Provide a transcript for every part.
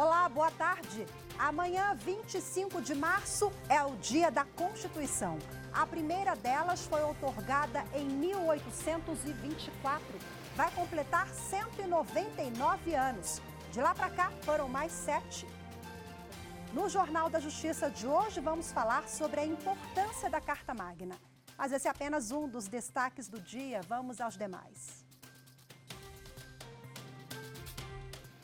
Olá, boa tarde. Amanhã, 25 de março, é o Dia da Constituição. A primeira delas foi outorgada em 1824. Vai completar 199 anos. De lá para cá, foram mais 7. No Jornal da Justiça de hoje, vamos falar sobre a importância da Carta Magna. Mas esse é apenas um dos destaques do dia. Vamos aos demais.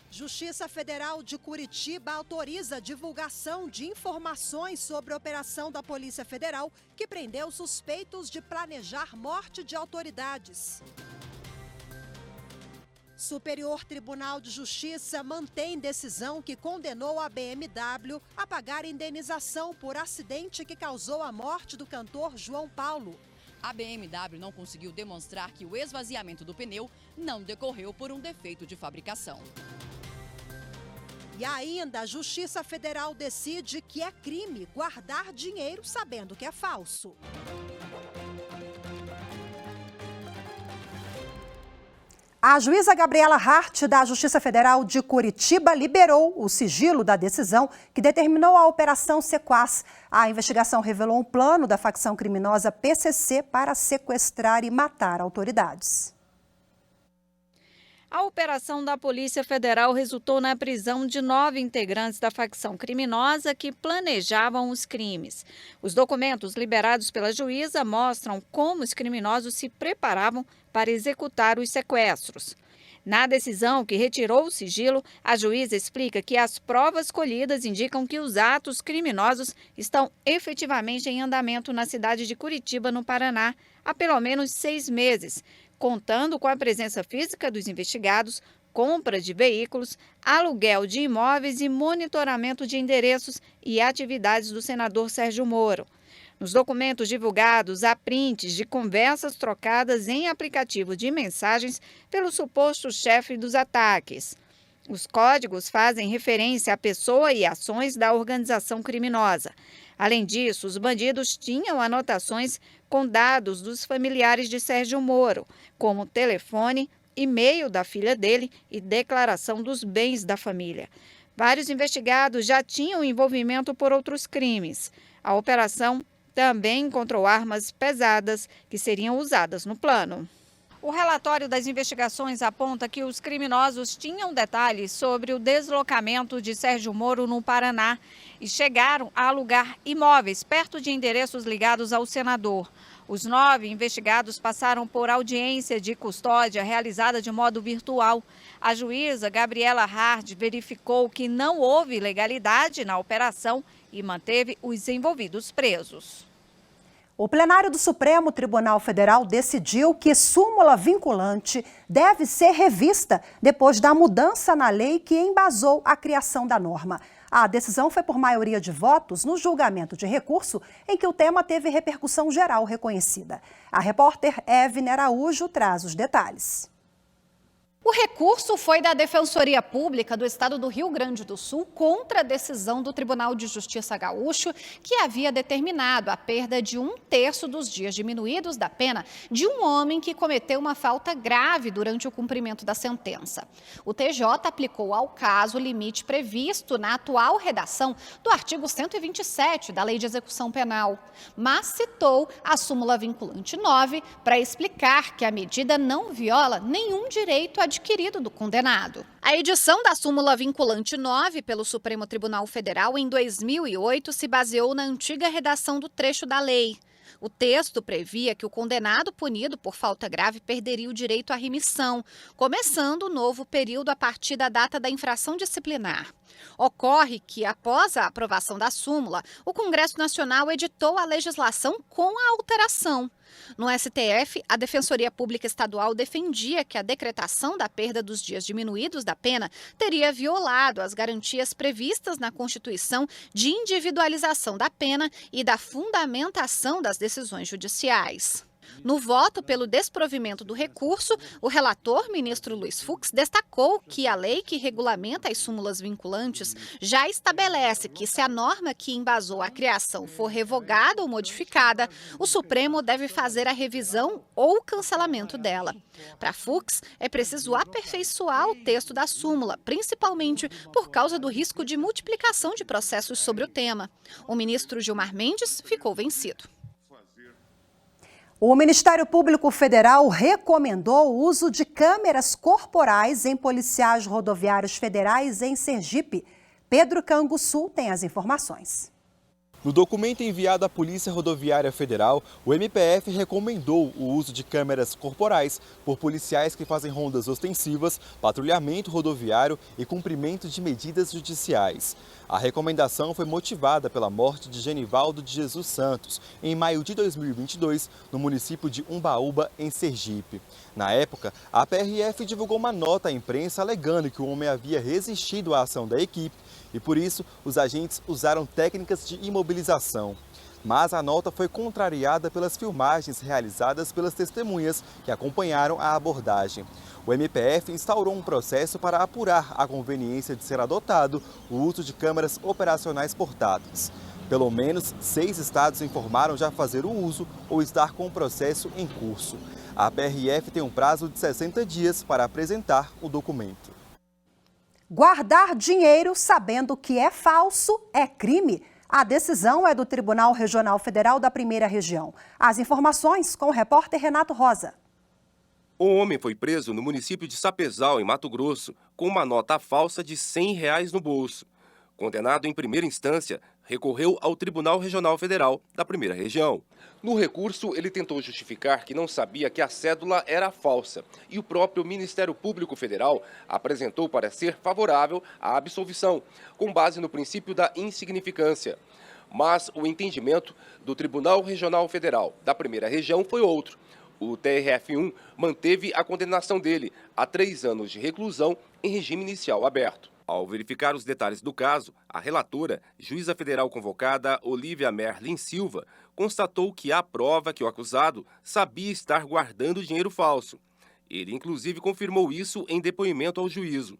Justiça Federal de Curitiba autoriza a divulgação de informações sobre a operação da Polícia Federal que prendeu suspeitos de planejar morte de autoridades. Superior Tribunal de Justiça mantém decisão que condenou a BMW a pagar indenização por acidente que causou a morte do cantor João Paulo. A BMW não conseguiu demonstrar que o esvaziamento do pneu não decorreu por um defeito de fabricação. E ainda, a Justiça Federal decide que é crime guardar dinheiro sabendo que é falso. A juíza Gabriela Hart, da Justiça Federal de Curitiba, liberou o sigilo da decisão que determinou a Operação Sequaz. A investigação revelou um plano da facção criminosa PCC para sequestrar e matar autoridades. A operação da Polícia Federal resultou na prisão de 9 integrantes da facção criminosa que planejavam os crimes. Os documentos liberados pela juíza mostram como os criminosos se preparavam para executar os sequestros. Na decisão que retirou o sigilo, a juíza explica que as provas colhidas indicam que os atos criminosos estão efetivamente em andamento na cidade de Curitiba, no Paraná, há pelo menos 6 meses, contando com a presença física dos investigados, compra de veículos, aluguel de imóveis e monitoramento de endereços e atividades do senador Sérgio Moro. Nos documentos divulgados, há prints de conversas trocadas em aplicativo de mensagens pelo suposto chefe dos ataques. Os códigos fazem referência à pessoa e ações da organização criminosa. Além disso, os bandidos tinham anotações com dados dos familiares de Sérgio Moro, como telefone, e-mail da filha dele e declaração dos bens da família. Vários investigados já tinham envolvimento por outros crimes. A operação também encontrou armas pesadas que seriam usadas no plano. O relatório das investigações aponta que os criminosos tinham detalhes sobre o deslocamento de Sérgio Moro no Paraná e chegaram a alugar imóveis perto de endereços ligados ao senador. Os 9 investigados passaram por audiência de custódia realizada de modo virtual. A juíza Gabriela Hart verificou que não houve ilegalidade na operação e manteve os envolvidos presos. O plenário do Supremo Tribunal Federal decidiu que súmula vinculante deve ser revista depois da mudança na lei que embasou a criação da norma. A decisão foi por maioria de votos no julgamento de recurso em que o tema teve repercussão geral reconhecida. A repórter Evne Araújo traz os detalhes. O recurso foi da Defensoria Pública do Estado do Rio Grande do Sul contra a decisão do Tribunal de Justiça Gaúcho, que havia determinado a perda de 1/3 dos dias diminuídos da pena de um homem que cometeu uma falta grave durante o cumprimento da sentença. O TJ aplicou ao caso o limite previsto na atual redação do artigo 127 da Lei de Execução Penal, mas citou a súmula vinculante 9 para explicar que a medida não viola nenhum direito adquirido do condenado. A edição da súmula vinculante 9 pelo Supremo Tribunal Federal em 2008 se baseou na antiga redação do trecho da lei. O texto previa que o condenado punido por falta grave perderia o direito à remissão, começando o novo período a partir da data da infração disciplinar. Ocorre que, após a aprovação da súmula, o Congresso Nacional editou a legislação com a alteração. No STF, a Defensoria Pública Estadual defendia que a decretação da perda dos dias diminuídos da pena teria violado as garantias previstas na Constituição de individualização da pena e da fundamentação das decisões judiciais. No voto pelo desprovimento do recurso, o relator, ministro Luiz Fux, destacou que a lei que regulamenta as súmulas vinculantes já estabelece que, se a norma que embasou a criação for revogada ou modificada, o Supremo deve fazer a revisão ou cancelamento dela. Para Fux, é preciso aperfeiçoar o texto da súmula, principalmente por causa do risco de multiplicação de processos sobre o tema. O ministro Gilmar Mendes ficou vencido. O Ministério Público Federal recomendou o uso de câmeras corporais em policiais rodoviários federais em Sergipe. Pedro Canguçu tem as informações. No documento enviado à Polícia Rodoviária Federal, o MPF recomendou o uso de câmeras corporais por policiais que fazem rondas ostensivas, patrulhamento rodoviário e cumprimento de medidas judiciais. A recomendação foi motivada pela morte de Genivaldo de Jesus Santos, em maio de 2022, no município de Umbaúba, em Sergipe. Na época, a PRF divulgou uma nota à imprensa alegando que o homem havia resistido à ação da equipe e, por isso, os agentes usaram técnicas de imobilização. Mas a nota foi contrariada pelas filmagens realizadas pelas testemunhas que acompanharam a abordagem. O MPF instaurou um processo para apurar a conveniência de ser adotado o uso de câmeras operacionais portáteis. Pelo menos 6 estados informaram já fazer o uso ou estar com o processo em curso. A PRF tem um prazo de 60 dias para apresentar o documento. Guardar dinheiro sabendo que é falso é crime. A decisão é do Tribunal Regional Federal da Primeira Região. As informações com o repórter Renato Rosa. O homem foi preso no município de Sapezal, em Mato Grosso, com uma nota falsa de R$100 no bolso. Condenado em primeira instância, recorreu ao Tribunal Regional Federal da Primeira Região. No recurso, ele tentou justificar que não sabia que a cédula era falsa e o próprio Ministério Público Federal apresentou parecer favorável à absolvição, com base no princípio da insignificância. Mas o entendimento do Tribunal Regional Federal da Primeira Região foi outro. O TRF1 manteve a condenação dele a 3 anos de reclusão em regime inicial aberto. Ao verificar os detalhes do caso, a relatora, juíza federal convocada Olívia Merlin Silva, constatou que há prova que o acusado sabia estar guardando dinheiro falso. Ele, inclusive, confirmou isso em depoimento ao juízo.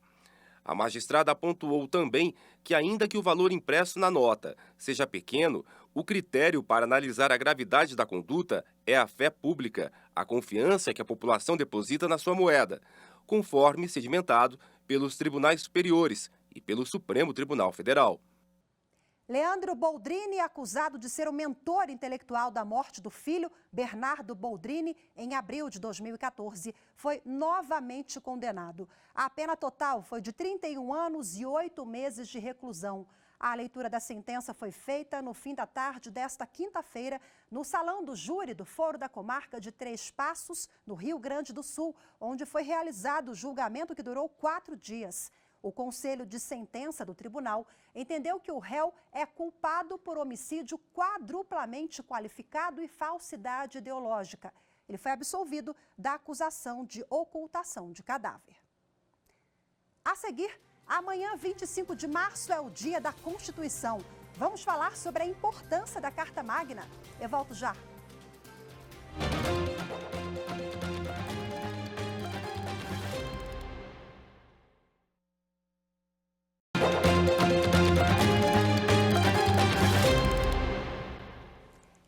A magistrada pontuou também que, ainda que o valor impresso na nota seja pequeno, o critério para analisar a gravidade da conduta é a fé pública, a confiança que a população deposita na sua moeda, conforme sedimentado pelos tribunais superiores e pelo Supremo Tribunal Federal. Leandro Boldrini, acusado de ser o mentor intelectual da morte do filho, Bernardo Boldrini, em abril de 2014, foi novamente condenado. A pena total foi de 31 anos e 8 meses de reclusão. A leitura da sentença foi feita no fim da tarde desta quinta-feira, no Salão do Júri do Foro da Comarca de Três Passos, no Rio Grande do Sul, onde foi realizado o julgamento que durou 4 dias. O Conselho de Sentença do Tribunal entendeu que o réu é culpado por homicídio quadruplamente qualificado e falsidade ideológica. Ele foi absolvido da acusação de ocultação de cadáver. A seguir, amanhã, 25 de março, é o dia da Constituição. Vamos falar sobre a importância da Carta Magna. Eu volto já.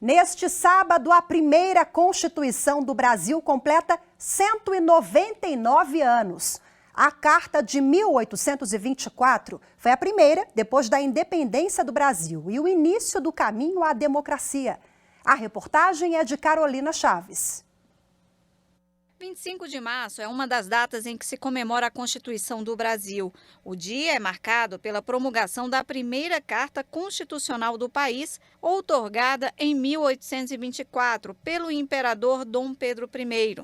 Neste sábado, a primeira Constituição do Brasil completa 199 anos. A Carta de 1824 foi a primeira depois da independência do Brasil e o início do caminho à democracia. A reportagem é de Carolina Chaves. 25 de março é uma das datas em que se comemora a Constituição do Brasil. O dia é marcado pela promulgação da primeira Carta Constitucional do país, outorgada em 1824 pelo imperador Dom Pedro I.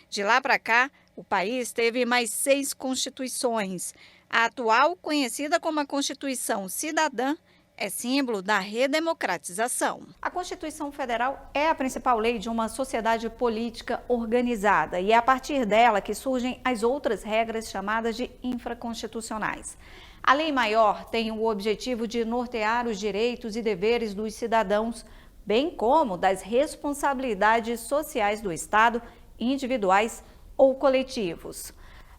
De lá para cá, o país teve mais 6 constituições. A atual, conhecida como a Constituição Cidadã, é símbolo da redemocratização. A Constituição Federal é a principal lei de uma sociedade política organizada e é a partir dela que surgem as outras regras chamadas de infraconstitucionais. A lei maior tem o objetivo de nortear os direitos e deveres dos cidadãos, bem como das responsabilidades sociais do Estado, individuais ou coletivos.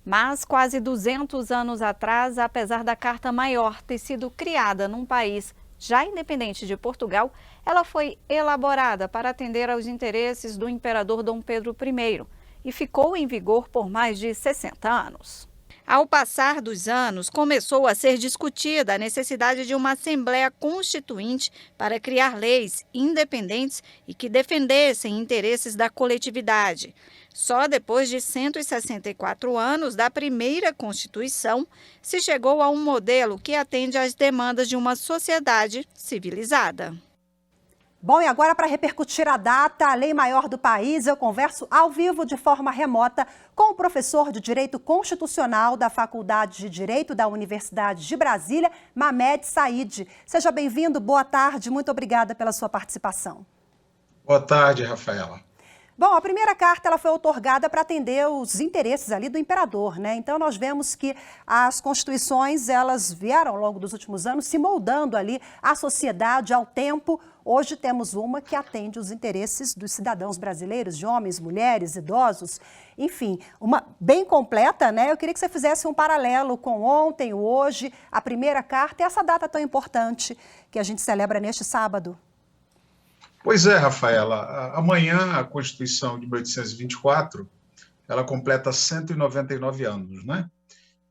Mas quase 200 anos atrás, apesar da Carta Maior ter sido criada num país já independente de Portugal, ela foi elaborada para atender aos interesses do imperador Dom Pedro I e ficou em vigor por mais de 60 anos. Ao passar dos anos, começou a ser discutida a necessidade de uma Assembleia Constituinte para criar leis independentes e que defendessem interesses da coletividade. Só depois de 164 anos da primeira Constituição, se chegou a um modelo que atende às demandas de uma sociedade civilizada. Bom, e agora para repercutir a data, a lei maior do país, eu converso ao vivo de forma remota com o professor de Direito Constitucional da Faculdade de Direito da Universidade de Brasília, Mamed Said. Seja bem-vindo, boa tarde, muito obrigada pela sua participação. Boa tarde, Rafaela. Bom, a primeira carta ela foi outorgada para atender os interesses ali do imperador, né? Então nós vemos que as constituições elas vieram ao longo dos últimos anos se moldando ali à sociedade, ao tempo. Hoje temos uma que atende os interesses dos cidadãos brasileiros, de homens, mulheres, idosos, enfim, uma bem completa, né? Eu queria que você fizesse um paralelo com ontem, hoje, a primeira carta e essa data tão importante que a gente celebra neste sábado. Pois é, Rafaela, amanhã a Constituição de 1824, ela completa 199 anos, né?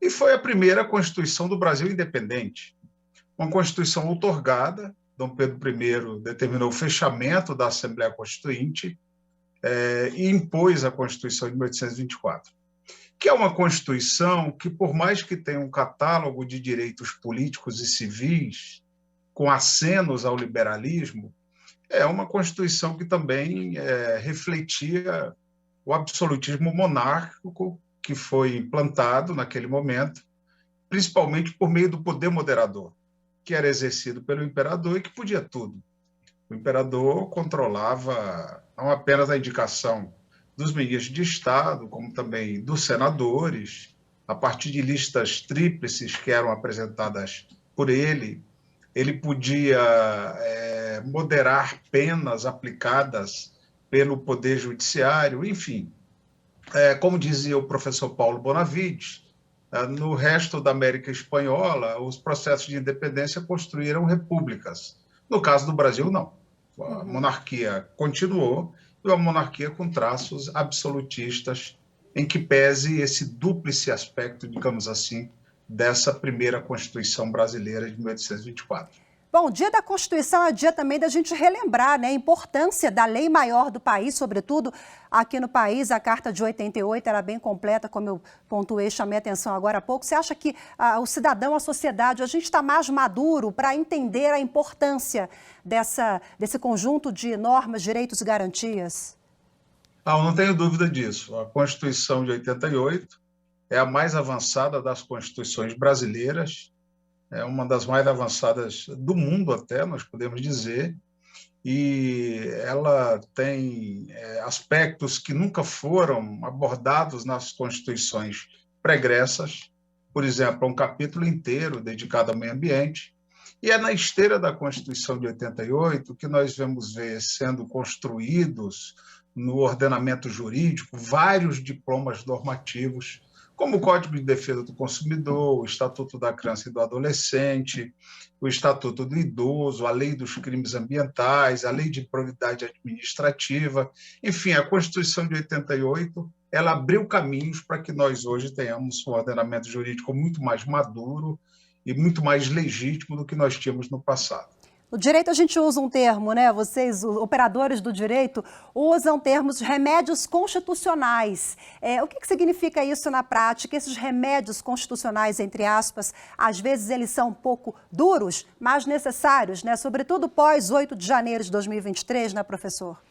E foi a primeira Constituição do Brasil independente. Uma Constituição outorgada, Dom Pedro I determinou o fechamento da Assembleia Constituinte e impôs a Constituição de 1824, que é uma Constituição que, por mais que tenha um catálogo de direitos políticos e civis, com acenos ao liberalismo, é uma Constituição que também refletia o absolutismo monárquico que foi implantado naquele momento, principalmente por meio do poder moderador, que era exercido pelo imperador e que podia tudo. O imperador controlava não apenas a indicação dos ministros de Estado, como também dos senadores, a partir de listas tríplices que eram apresentadas por ele. Ele podia moderar penas aplicadas pelo Poder Judiciário, enfim. Como dizia o professor Paulo Bonavides, no resto da América Espanhola, os processos de independência construíram repúblicas. No caso do Brasil, não. A monarquia continuou, e uma monarquia com traços absolutistas, em que pese esse dúplice aspecto, digamos assim, dessa primeira Constituição brasileira de 1824. Bom, o dia da Constituição é dia também da gente relembrar, né, a importância da lei maior do país, sobretudo aqui no país. A Carta de 88 era bem completa, como eu pontuei, chamei a atenção agora há pouco. Você acha que o cidadão, a sociedade, a gente está mais maduro para entender a importância desse conjunto de normas, direitos e garantias? Eu não tenho dúvida disso. A Constituição de 88 é a mais avançada das constituições brasileiras, é uma das mais avançadas do mundo até, nós podemos dizer, e ela tem aspectos que nunca foram abordados nas constituições pregressas, por exemplo, um capítulo inteiro dedicado ao meio ambiente, e é na esteira da Constituição de 88 que nós vamos ver sendo construídos no ordenamento jurídico vários diplomas normativos, como o Código de Defesa do Consumidor, o Estatuto da Criança e do Adolescente, o Estatuto do Idoso, a Lei dos Crimes Ambientais, a Lei de Probidade Administrativa. Enfim, a Constituição de 88, ela abriu caminhos para que nós hoje tenhamos um ordenamento jurídico muito mais maduro e muito mais legítimo do que nós tínhamos no passado. No direito a gente usa um termo, né? Vocês, os operadores do direito, usam termos remédios constitucionais. O que significa isso na prática? Esses remédios constitucionais, entre aspas, às vezes eles são um pouco duros, mas necessários, né? Sobretudo pós 8 de janeiro de 2023, né, professor?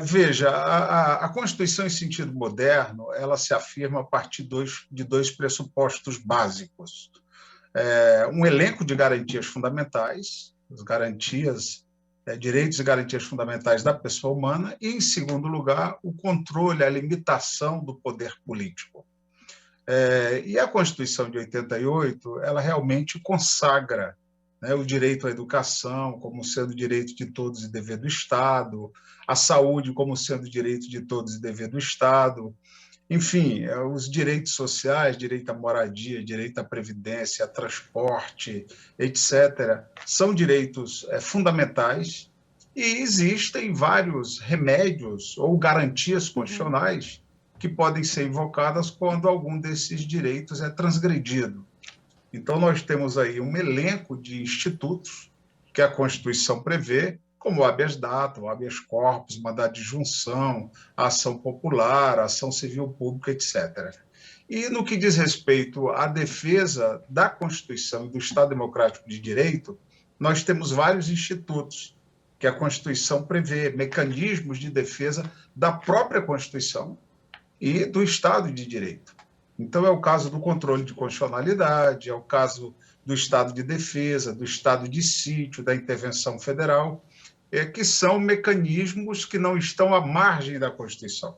Veja, a Constituição em sentido moderno, ela se afirma a partir de dois pressupostos básicos. Um elenco de garantias fundamentais, as garantias, direitos e garantias fundamentais da pessoa humana, e, em segundo lugar, o controle, a limitação do poder político. E a Constituição de 88, ela realmente consagra né, o direito à educação como sendo direito de todos e dever do Estado, a saúde como sendo direito de todos e dever do Estado, enfim, os direitos sociais, direito à moradia, direito à previdência, a transporte, etc., são direitos fundamentais e existem vários remédios ou garantias constitucionais que podem ser invocadas quando algum desses direitos é transgredido. Então, nós temos aí um elenco de institutos que a Constituição prevê, como o habeas data, o habeas corpus, mandado de junção, a ação popular, a ação civil pública, etc. E no que diz respeito à defesa da Constituição e do Estado Democrático de Direito, nós temos vários institutos que a Constituição prevê, mecanismos de defesa da própria Constituição e do Estado de Direito. Então, é o caso do controle de constitucionalidade, é o caso do Estado de Defesa, do Estado de Sítio, da intervenção federal, que são mecanismos que não estão à margem da Constituição.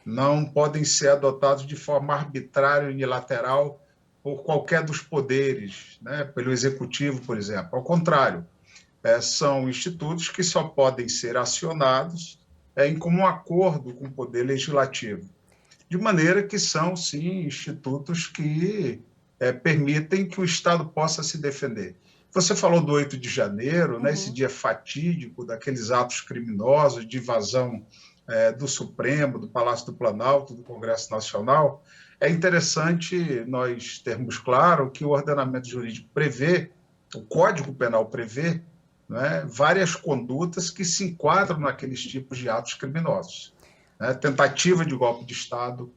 Não podem ser adotados de forma arbitrária e unilateral por qualquer dos poderes, né? Pelo Executivo, por exemplo. Ao contrário, são institutos que só podem ser acionados em comum acordo com o Poder Legislativo. De maneira que são, sim, institutos que permitem que o Estado possa se defender. Você falou do 8 de janeiro, né, esse dia fatídico daqueles atos criminosos de invasão do Supremo, do Palácio do Planalto, do Congresso Nacional. É interessante nós termos claro que o ordenamento jurídico prevê, o Código Penal prevê, né, várias condutas que se enquadram naqueles tipos de atos criminosos. Né, tentativa de golpe de Estado,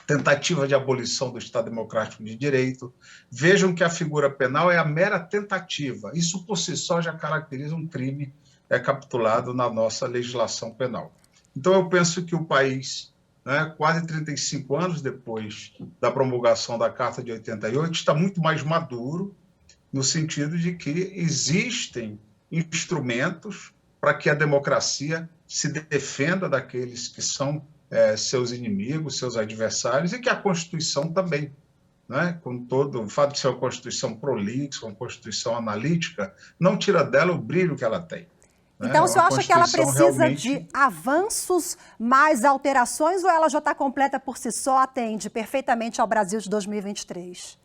tentativa de abolição do Estado Democrático de Direito. Vejam que a figura penal é a mera tentativa. Isso, por si só, já caracteriza um crime capitulado na nossa legislação penal. Então, eu penso que o país, né, quase 35 anos depois da promulgação da Carta de 88, está muito mais maduro, no sentido de que existem instrumentos para que a democracia se defenda daqueles que são seus inimigos, seus adversários, e que a Constituição também, né? Com todo o fato de ser uma Constituição prolixa, uma Constituição analítica, não tira dela o brilho que ela tem. Então, o senhor acha que ela precisa realmente de avanços, mais alterações, ou ela já está completa por si só, atende perfeitamente ao Brasil de 2023?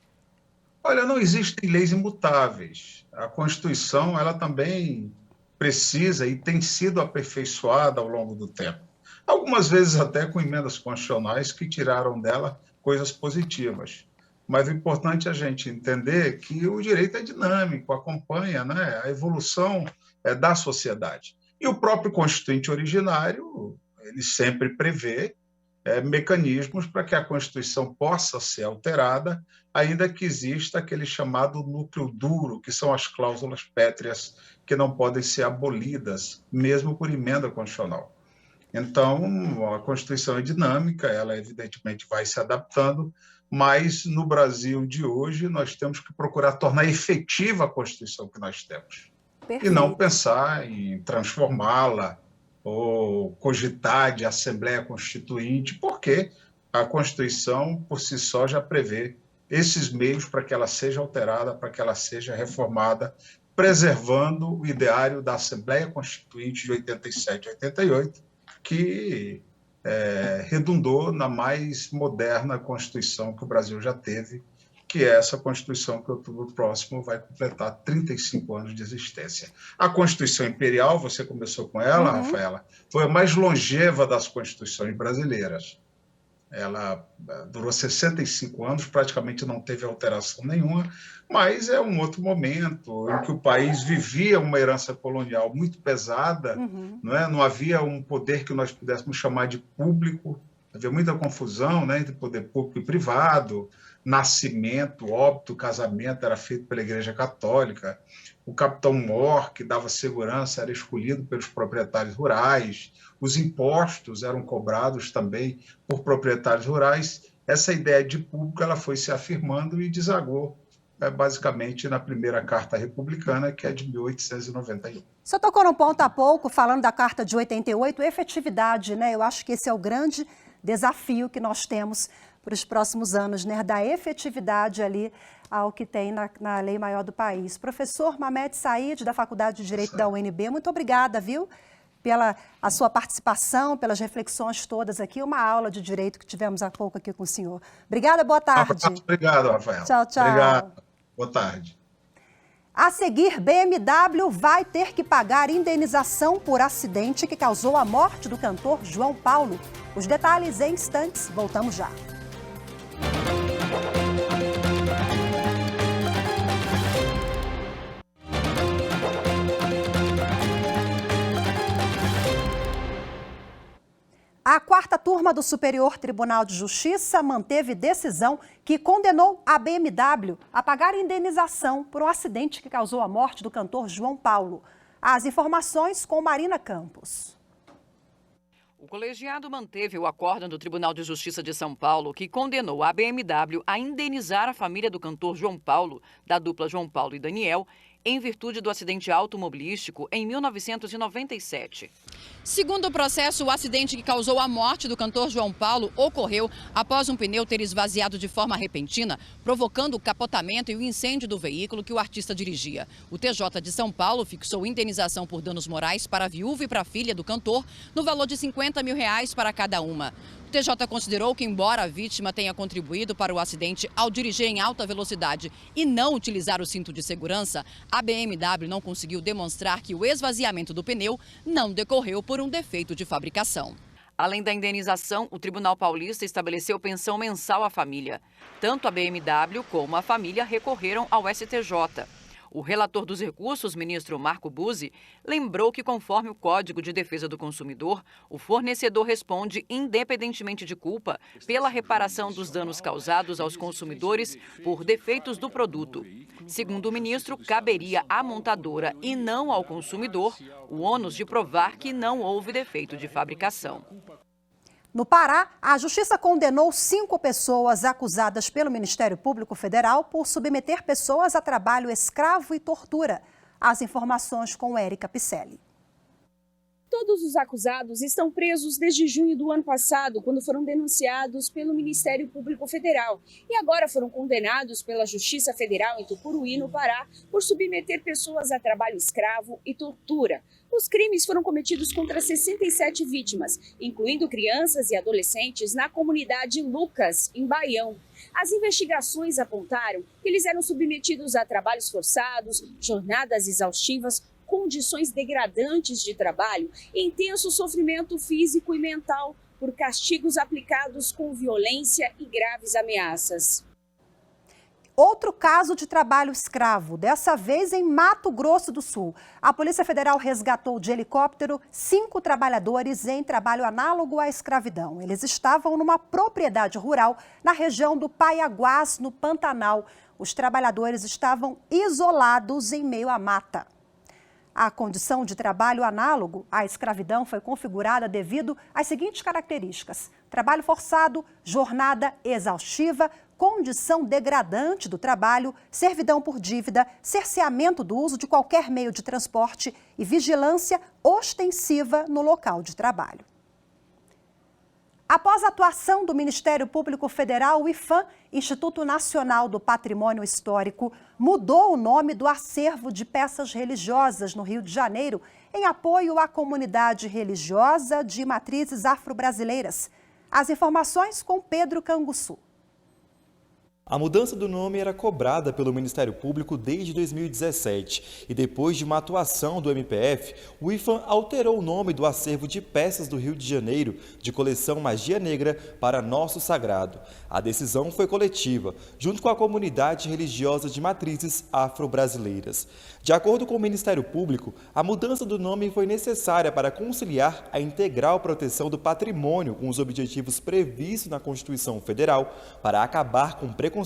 Olha, não existem leis imutáveis. A Constituição, ela também precisa e tem sido aperfeiçoada ao longo do tempo. Algumas vezes até com emendas constitucionais que tiraram dela coisas positivas. Mas o importante é a gente entender que o direito é dinâmico, acompanha, né, a evolução da sociedade. E o próprio Constituinte originário, ele sempre prevê mecanismos para que a Constituição possa ser alterada, ainda que exista aquele chamado núcleo duro, que são as cláusulas pétreas que não podem ser abolidas, mesmo por emenda constitucional. Então, a Constituição é dinâmica, ela evidentemente vai se adaptando, mas no Brasil de hoje nós temos que procurar tornar efetiva a Constituição que nós temos. Perfeito. E não pensar em transformá-la ou cogitar de Assembleia Constituinte, porque a Constituição, por si só, já prevê esses meios para que ela seja alterada, para que ela seja reformada, preservando o ideário da Assembleia Constituinte de 87 e 88, que redundou na mais moderna Constituição que o Brasil já teve, que é essa Constituição que outubro próximo vai completar 35 anos de existência. A Constituição Imperial, você começou com ela, Rafaela, foi a mais longeva das Constituições brasileiras. Ela durou 65 anos, praticamente não teve alteração nenhuma, mas é um outro momento em que o país vivia uma herança colonial muito pesada, não havia um poder que nós pudéssemos chamar de público, havia muita confusão, né, entre poder público e privado, nascimento, óbito, casamento era feito pela Igreja Católica, o capitão-mor, que dava segurança, era escolhido pelos proprietários rurais, os impostos eram cobrados também por proprietários rurais. Essa ideia de público ela foi se afirmando e desagou basicamente na primeira Carta Republicana, que é de 1891. O senhor tocou num ponto há pouco, falando da Carta de 88, efetividade, né? Eu acho que esse é o grande desafio que nós temos para os próximos anos, né? Dar efetividade ali ao que tem na lei maior do país. Professor Mamed Said, da Faculdade de Direito da UNB, muito obrigada, viu? Pela a sua participação, pelas reflexões todas aqui, uma aula de direito que tivemos há pouco aqui com o senhor. Obrigada, boa tarde. Obrigado, Rafael. Tchau, tchau. Obrigado. Boa tarde. A seguir, BMW vai ter que pagar indenização por acidente que causou a morte do cantor João Paulo. Os detalhes em instantes, voltamos já. A quarta turma do Superior Tribunal de Justiça manteve decisão que condenou a BMW a pagar indenização por um acidente que causou a morte do cantor João Paulo. As informações com Marina Campos. O colegiado manteve o acórdão do Tribunal de Justiça de São Paulo, que condenou a BMW a indenizar a família do cantor João Paulo, da dupla João Paulo e Daniel, em virtude do acidente automobilístico em 1997. Segundo o processo, o acidente que causou a morte do cantor João Paulo ocorreu após um pneu ter esvaziado de forma repentina, provocando o capotamento e o incêndio do veículo que o artista dirigia. O TJ de São Paulo fixou indenização por danos morais para a viúva e para a filha do cantor, no valor de R$50 mil para cada uma. O TJ considerou que, embora a vítima tenha contribuído para o acidente ao dirigir em alta velocidade e não utilizar o cinto de segurança, a BMW não conseguiu demonstrar que o esvaziamento do pneu não decorreu por um defeito de fabricação. Além da indenização, o Tribunal Paulista estabeleceu pensão mensal à família. Tanto a BMW como a família recorreram ao STJ. O relator dos recursos, ministro Marco Buzzi, lembrou que, conforme o Código de Defesa do Consumidor, o fornecedor responde, independentemente de culpa, pela reparação dos danos causados aos consumidores por defeitos do produto. Segundo o ministro, caberia à montadora e não ao consumidor o ônus de provar que não houve defeito de fabricação. No Pará, a Justiça condenou 5 pessoas acusadas pelo Ministério Público Federal por submeter pessoas a trabalho escravo e tortura. As informações com Érica Picelli. Todos os acusados estão presos desde junho do ano passado, quando foram denunciados pelo Ministério Público Federal. E agora foram condenados pela Justiça Federal em Tucuruí, no Pará, por submeter pessoas a trabalho escravo e tortura. Os crimes foram cometidos contra 67 vítimas, incluindo crianças e adolescentes, na comunidade Lucas, em Baião. As investigações apontaram que eles eram submetidos a trabalhos forçados, jornadas exaustivas, condições degradantes de trabalho e intenso sofrimento físico e mental por castigos aplicados com violência e graves ameaças. Outro caso de trabalho escravo, dessa vez em Mato Grosso do Sul. A Polícia Federal resgatou de helicóptero 5 trabalhadores em trabalho análogo à escravidão. Eles estavam numa propriedade rural na região do Paiaguás, no Pantanal. Os trabalhadores estavam isolados em meio à mata. A condição de trabalho análogo à escravidão foi configurada devido às seguintes características: trabalho forçado, jornada exaustiva, condição degradante do trabalho, servidão por dívida, cerceamento do uso de qualquer meio de transporte e vigilância ostensiva no local de trabalho. Após a atuação do Ministério Público Federal, o IPHAN, Instituto Nacional do Patrimônio Histórico, mudou o nome do acervo de peças religiosas no Rio de Janeiro, em apoio à comunidade religiosa de matrizes afro-brasileiras. As informações com Pedro Canguçu. A mudança do nome era cobrada pelo Ministério Público desde 2017 e depois de uma atuação do MPF, o IPHAN alterou o nome do acervo de peças do Rio de Janeiro de coleção Magia Negra para Nosso Sagrado. A decisão foi coletiva, junto com a comunidade religiosa de matrizes afro-brasileiras. De acordo com o Ministério Público, a mudança do nome foi necessária para conciliar a integral proteção do patrimônio com os objetivos previstos na Constituição Federal para acabar com o preconceito,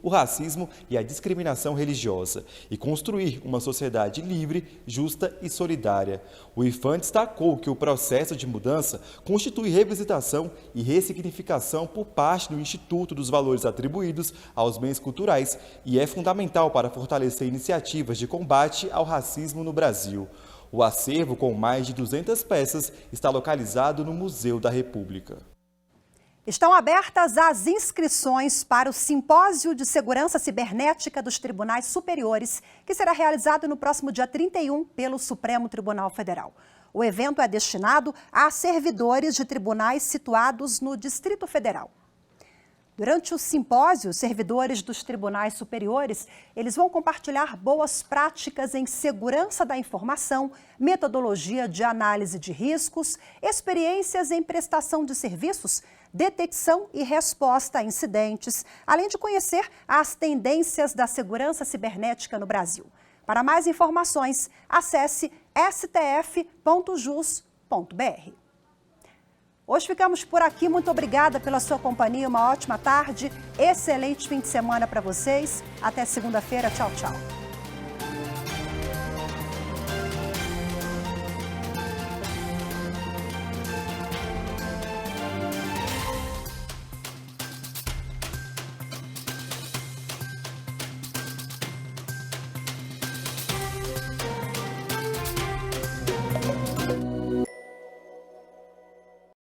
o racismo e a discriminação religiosa e construir uma sociedade livre, justa e solidária. O IPHAN destacou que o processo de mudança constitui revisitação e ressignificação por parte do Instituto dos Valores Atribuídos aos Bens Culturais e é fundamental para fortalecer iniciativas de combate ao racismo no Brasil. O acervo, com mais de 200 peças, está localizado no Museu da República. Estão abertas as inscrições para o Simpósio de Segurança Cibernética dos Tribunais Superiores, que será realizado no próximo dia 31 pelo Supremo Tribunal Federal. O evento é destinado a servidores de tribunais situados no Distrito Federal. Durante o simpósio, os servidores dos tribunais superiores, eles vão compartilhar boas práticas em segurança da informação, metodologia de análise de riscos, experiências em prestação de serviços, detecção e resposta a incidentes, além de conhecer as tendências da segurança cibernética no Brasil. Para mais informações, acesse stf.jus.br. Hoje ficamos por aqui. Muito obrigada pela sua companhia. Uma ótima tarde. Excelente fim de semana para vocês. Até segunda-feira. Tchau, tchau.